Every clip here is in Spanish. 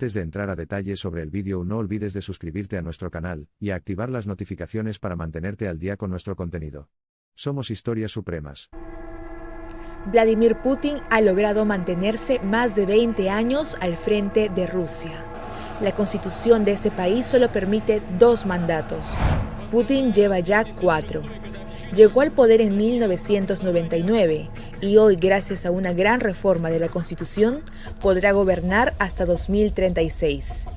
Antes de entrar a detalles sobre el vídeo, no olvides de suscribirte a nuestro canal y a activar las notificaciones para mantenerte al día con nuestro contenido. Somos Historias Supremas. Vladimir Putin ha logrado mantenerse más de 20 años al frente de Rusia. La constitución de ese país solo permite 2 mandatos. Putin lleva ya 4. Llegó al poder en 1999 y hoy, gracias a una gran reforma de la Constitución, podrá gobernar hasta 2036.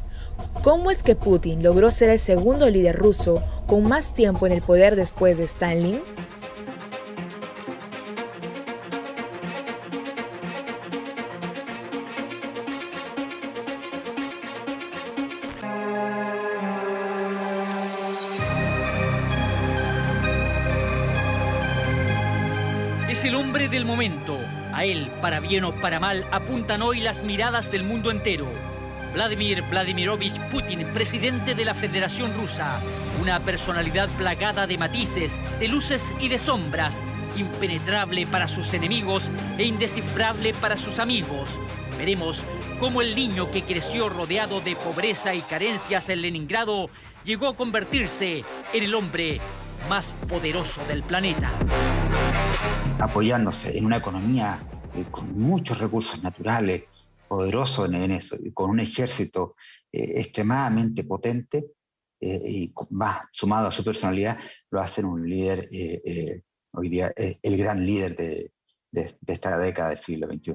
¿Cómo es que Putin logró ser el segundo líder ruso con más tiempo en el poder después de Stalin? Es el hombre del momento. A él, para bien o para mal, apuntan hoy las miradas del mundo entero. Vladimir Vladimirovich Putin, presidente de la Federación Rusa. Una personalidad plagada de matices, de luces y de sombras. Impenetrable para sus enemigos e indescifrable para sus amigos. Veremos cómo el niño que creció rodeado de pobreza y carencias en Leningrado llegó a convertirse en el hombre más poderoso del planeta. Apoyándose en una economía con muchos recursos naturales, poderoso en eso, con un ejército extremadamente potente y más sumado a su personalidad, lo hacen un líder, hoy día el gran líder de esta década del siglo XXI.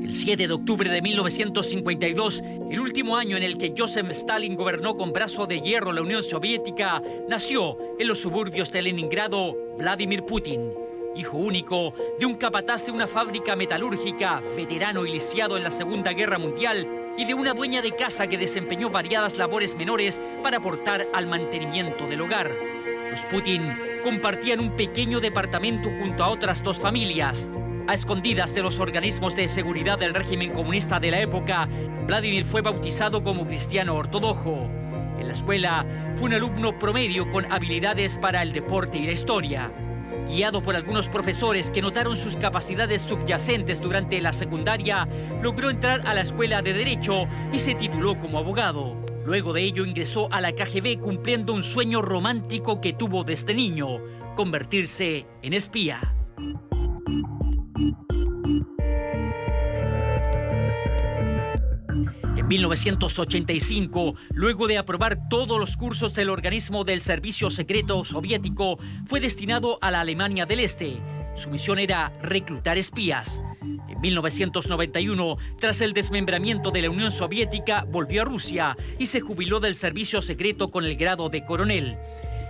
El 7 de octubre de 1952, el último año en el que Joseph Stalin gobernó con brazo de hierro la Unión Soviética, nació en los suburbios de Leningrado Vladimir Putin, hijo único de un capataz de una fábrica metalúrgica, veterano y lisiado en la Segunda Guerra Mundial, y de una dueña de casa que desempeñó variadas labores menores para aportar al mantenimiento del hogar. Los Putin compartían un pequeño departamento junto a otras 2 familias. A escondidas de los organismos de seguridad del régimen comunista de la época, Vladimir fue bautizado como cristiano ortodoxo. En la escuela fue un alumno promedio con habilidades para el deporte y la historia. Guiado por algunos profesores que notaron sus capacidades subyacentes durante la secundaria, logró entrar a la escuela de Derecho y se tituló como abogado. Luego de ello ingresó a la KGB cumpliendo un sueño romántico que tuvo desde niño, convertirse en espía. En 1985, luego de aprobar todos los cursos del organismo del Servicio Secreto Soviético, fue destinado a la Alemania del Este. Su misión era reclutar espías. En 1991, tras el desmembramiento de la Unión Soviética, volvió a Rusia y se jubiló del servicio secreto con el grado de coronel.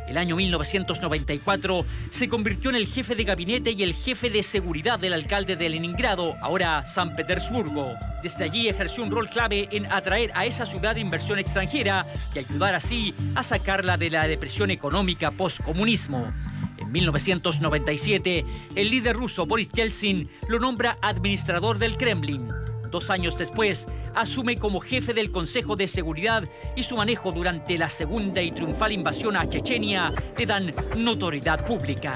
El año 1994 se convirtió en el jefe de gabinete y el jefe de seguridad del alcalde de Leningrado, ahora San Petersburgo. Desde allí ejerció un rol clave en atraer a esa ciudad inversión extranjera y ayudar así a sacarla de la depresión económica postcomunismo. En 1997, el líder ruso Boris Yeltsin lo nombra administrador del Kremlin. 2 años después, asume como jefe del Consejo de Seguridad y su manejo durante la segunda y triunfal invasión a Chechenia le dan notoriedad pública.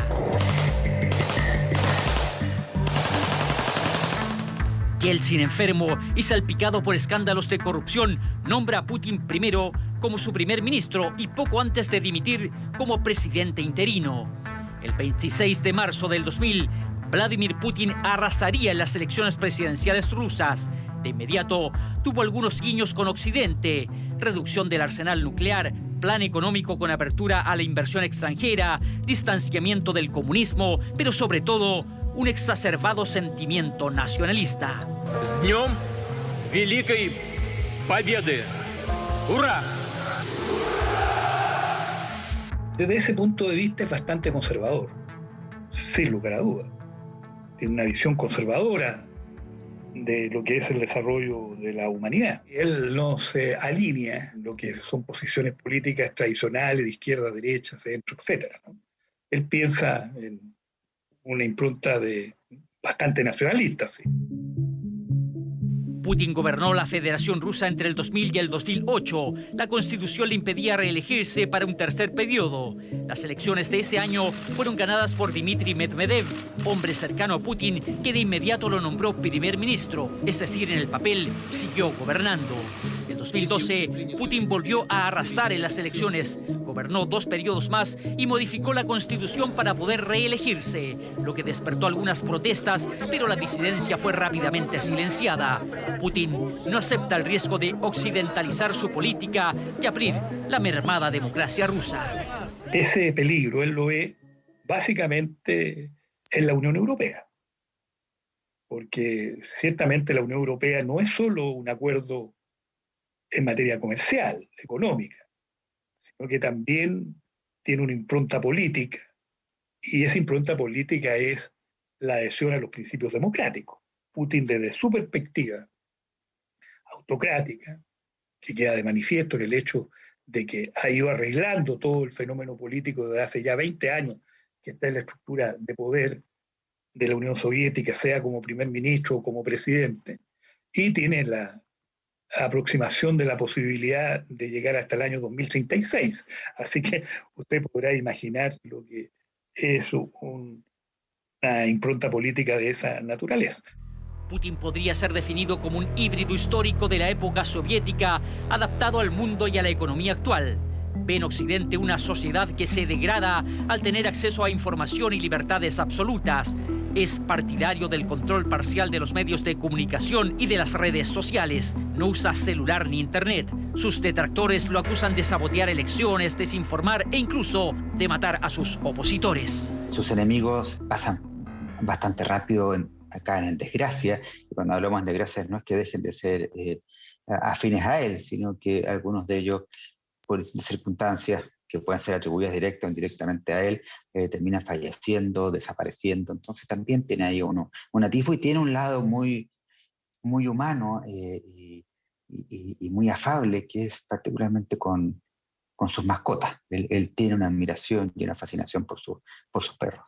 Yeltsin, enfermo y salpicado por escándalos de corrupción, nombra a Putin primero como su primer ministro y poco antes de dimitir como presidente interino. El 26 de marzo del 2000, Vladimir Putin arrasaría en las elecciones presidenciales rusas. De inmediato, tuvo algunos guiños con Occidente, reducción del arsenal nuclear, plan económico con apertura a la inversión extranjera, distanciamiento del comunismo, pero sobre todo, un exacerbado sentimiento nacionalista. ¡С днем Великой Победы! ¡Hurra! Desde ese punto de vista es bastante conservador, sin lugar a dudas. Tiene una visión conservadora de lo que es el desarrollo de la humanidad. Él no se alinea en lo que son posiciones políticas tradicionales de izquierda, derecha, centro, etc., ¿no? Él piensa en una impronta bastante nacionalista, sí. Putin gobernó la Federación Rusa entre el 2000 y el 2008. La constitución le impedía reelegirse para un tercer periodo. Las elecciones de ese año fueron ganadas por Dmitry Medvedev, hombre cercano a Putin, que de inmediato lo nombró primer ministro, es decir, en el papel siguió gobernando. En 2012, Putin volvió a arrasar en las elecciones, gobernó 2 periodos más y modificó la constitución para poder reelegirse, lo que despertó algunas protestas, pero la disidencia fue rápidamente silenciada. Putin no acepta el riesgo de occidentalizar su política y abrir la mermada democracia rusa. Ese peligro él lo ve básicamente en la Unión Europea, porque ciertamente la Unión Europea no es solo un acuerdo en materia comercial, económica, sino que también tiene una impronta política, y esa impronta política es la adhesión a los principios democráticos. Putin, desde su perspectiva autocrática, que queda de manifiesto en el hecho de que ha ido arreglando todo el fenómeno político desde hace ya 20 años que está en la estructura de poder de la Unión Soviética, sea como primer ministro o como presidente, y tiene la aproximación de la posibilidad de llegar hasta el año 2036. Así que usted podrá imaginar lo que es una impronta política de esa naturaleza. Putin podría ser definido como un híbrido histórico de la época soviética, adaptado al mundo y a la economía actual. Ve en Occidente una sociedad que se degrada al tener acceso a información y libertades absolutas. Es partidario del control parcial de los medios de comunicación y de las redes sociales. No usa celular ni internet. Sus detractores lo acusan de sabotear elecciones, desinformar e incluso de matar a sus opositores. Sus enemigos pasan bastante rápido acá en desgracia, y cuando hablamos de desgracia no es que dejen de ser afines a él, sino que algunos de ellos, por circunstancias que pueden ser atribuidas directa o indirectamente a él, terminan falleciendo, desapareciendo. Entonces también tiene ahí un atisbo, y tiene un lado muy, muy humano y muy afable, que es particularmente con sus mascotas. Él tiene una admiración y una fascinación por sus perros.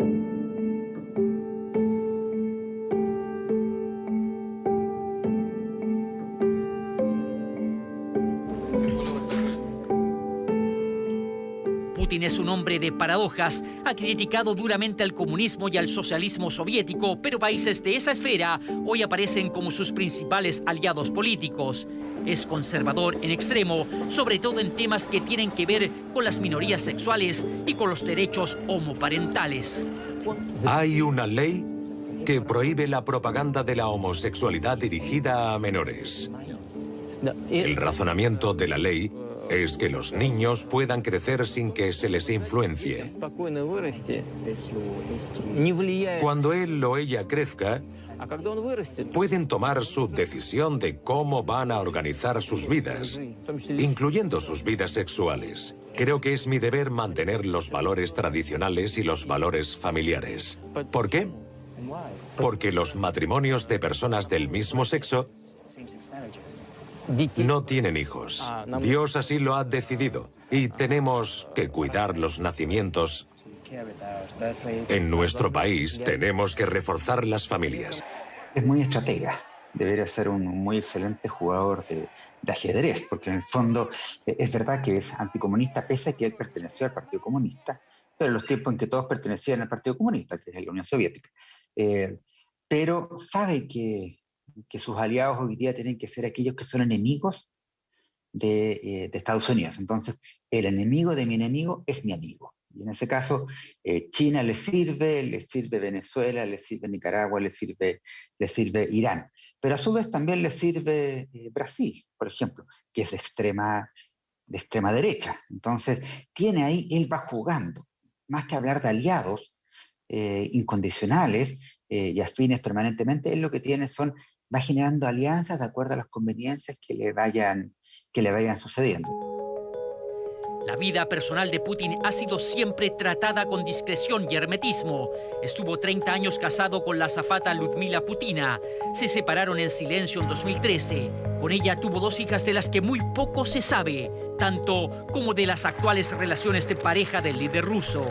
Putin es un hombre de paradojas, ha criticado duramente al comunismo y al socialismo soviético, pero países de esa esfera hoy aparecen como sus principales aliados políticos. Es conservador en extremo, sobre todo en temas que tienen que ver con las minorías sexuales y con los derechos homoparentales. Hay una ley que prohíbe la propaganda de la homosexualidad dirigida a menores. El razonamiento de la ley es que los niños puedan crecer sin que se les influencie. Cuando él o ella crezca, pueden tomar su decisión de cómo van a organizar sus vidas, incluyendo sus vidas sexuales. Creo que es mi deber mantener los valores tradicionales y los valores familiares. ¿Por qué? Porque los matrimonios de personas del mismo sexo no tienen hijos. Dios así lo ha decidido. Y tenemos que cuidar los nacimientos. En nuestro país tenemos que reforzar las familias. Es muy estratega. Debería ser un muy excelente jugador de ajedrez, porque en el fondo es verdad que es anticomunista, pese a que él perteneció al Partido Comunista, pero en los tiempos en que todos pertenecían al Partido Comunista, que es la Unión Soviética. Pero sabe que sus aliados hoy día tienen que ser aquellos que son enemigos de Estados Unidos. Entonces, el enemigo de mi enemigo es mi amigo. Y en ese caso, China le sirve Venezuela, le sirve Nicaragua, le sirve Irán. Pero a su vez también le sirve Brasil, por ejemplo, que es de extrema derecha. Entonces, él va jugando. Más que hablar de aliados incondicionales y afines permanentemente, él lo que tiene va generando alianzas de acuerdo a las conveniencias que le vayan sucediendo. La vida personal de Putin ha sido siempre tratada con discreción y hermetismo. Estuvo 30 años casado con la azafata Ludmila Putina. Se separaron en silencio en 2013. Con ella tuvo 2 hijas de las que muy poco se sabe, tanto como de las actuales relaciones de pareja del líder ruso.